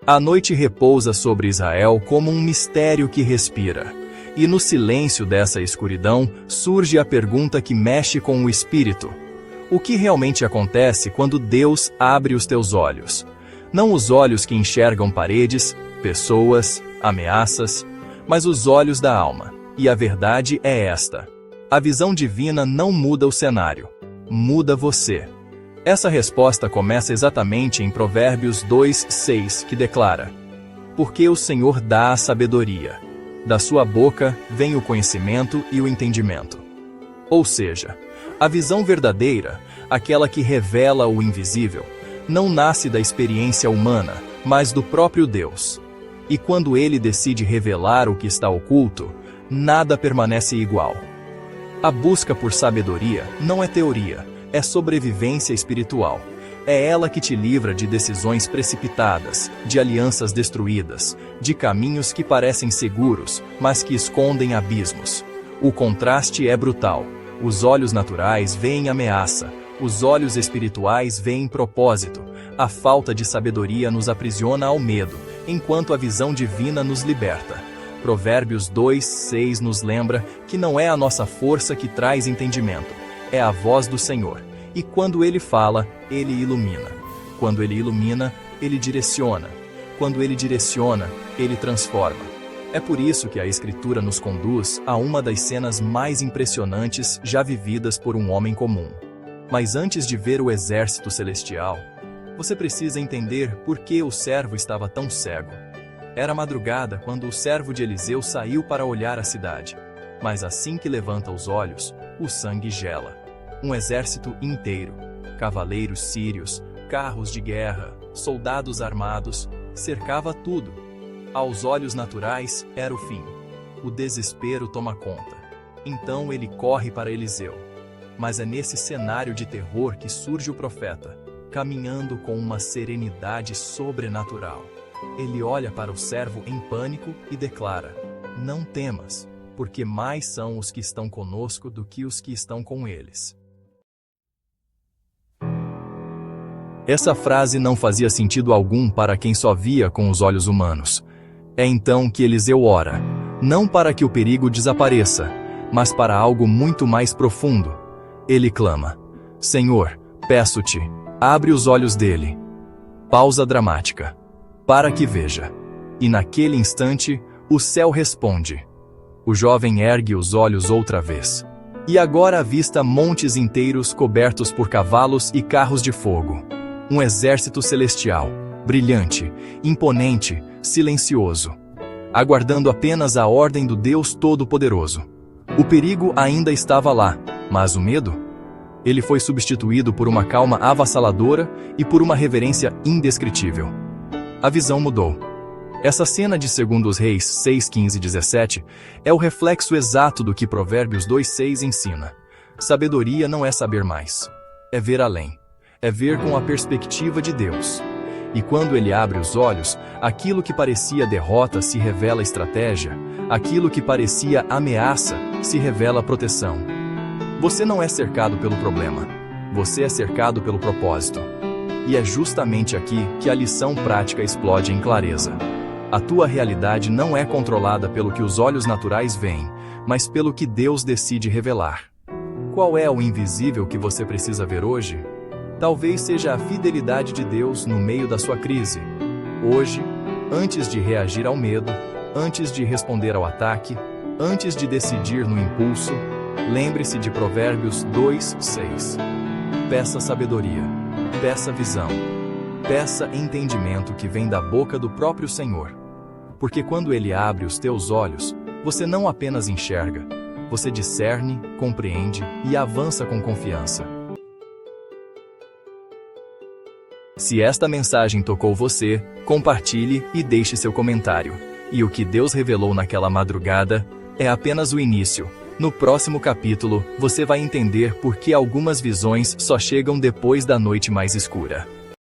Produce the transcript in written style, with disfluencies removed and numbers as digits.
A noite repousa sobre Israel como um mistério que respira. E no silêncio dessa escuridão surge a pergunta que mexe com o espírito. O que realmente acontece quando Deus abre os teus olhos? Não os olhos que enxergam paredes, pessoas, ameaças, mas os olhos da alma. E a verdade é esta: a visão divina não muda o cenário, muda você. Essa resposta começa exatamente em Provérbios 2:6, que declara: Porque o Senhor dá a sabedoria, da sua boca vem o conhecimento e o entendimento. Ou seja, a visão verdadeira, aquela que revela o invisível, não nasce da experiência humana, mas do próprio Deus. E quando ele decide revelar o que está oculto, nada permanece igual. A busca por sabedoria não é teoria, é sobrevivência espiritual. É ela que te livra de decisões precipitadas, de alianças destruídas, de caminhos que parecem seguros, mas que escondem abismos. O contraste é brutal. Os olhos naturais veem ameaça, os olhos espirituais veem propósito. A falta de sabedoria nos aprisiona ao medo, enquanto a visão divina nos liberta. Provérbios 2:6 nos lembra que não é a nossa força que traz entendimento, é a voz do Senhor. E quando Ele fala, Ele ilumina. Quando Ele ilumina, Ele direciona. Quando Ele direciona, Ele transforma. É por isso que a Escritura nos conduz a uma das cenas mais impressionantes já vividas por um homem comum. Mas antes de ver o exército celestial, você precisa entender por que o servo estava tão cego. Era madrugada quando o servo de Eliseu saiu para olhar a cidade. Mas assim que levanta os olhos, o sangue gela. Um exército inteiro, cavaleiros sírios, carros de guerra, soldados armados, cercava tudo. Aos olhos naturais, era o fim. O desespero toma conta. Então ele corre para Eliseu. Mas é nesse cenário de terror que surge o profeta, caminhando com uma serenidade sobrenatural. Ele olha para o servo em pânico e declara: Não temas, porque mais são os que estão conosco do que os que estão com eles. Essa frase não fazia sentido algum para quem só via com os olhos humanos. É então que Eliseu ora, não para que o perigo desapareça, mas para algo muito mais profundo. Ele clama: Senhor, peço-te, abre os olhos dele. Pausa dramática. Para que veja. E naquele instante, o céu responde. O jovem ergue os olhos outra vez. E agora avista montes inteiros cobertos por cavalos e carros de fogo. Um exército celestial, brilhante, imponente, silencioso, aguardando apenas a ordem do Deus Todo-Poderoso. O perigo ainda estava lá, mas o medo? Ele foi substituído por uma calma avassaladora e por uma reverência indescritível. A visão mudou. Essa cena de 2 Reis 6:15-17 é o reflexo exato do que Provérbios 2:6 ensina. Sabedoria não é saber mais, é ver além, é ver com a perspectiva de Deus. E quando ele abre os olhos, aquilo que parecia derrota se revela estratégia, aquilo que parecia ameaça se revela proteção. Você não é cercado pelo problema, você é cercado pelo propósito. E é justamente aqui que a lição prática explode em clareza. A tua realidade não é controlada pelo que os olhos naturais veem, mas pelo que Deus decide revelar. Qual é o invisível que você precisa ver hoje? Talvez seja a fidelidade de Deus no meio da sua crise. Hoje, antes de reagir ao medo, antes de responder ao ataque, antes de decidir no impulso, lembre-se de Provérbios 2:6. Peça sabedoria, peça visão, peça entendimento que vem da boca do próprio Senhor. Porque quando Ele abre os teus olhos, você não apenas enxerga, você discerne, compreende e avança com confiança. Se esta mensagem tocou você, compartilhe e deixe seu comentário. E o que Deus revelou naquela madrugada é apenas o início. No próximo capítulo, você vai entender por que algumas visões só chegam depois da noite mais escura.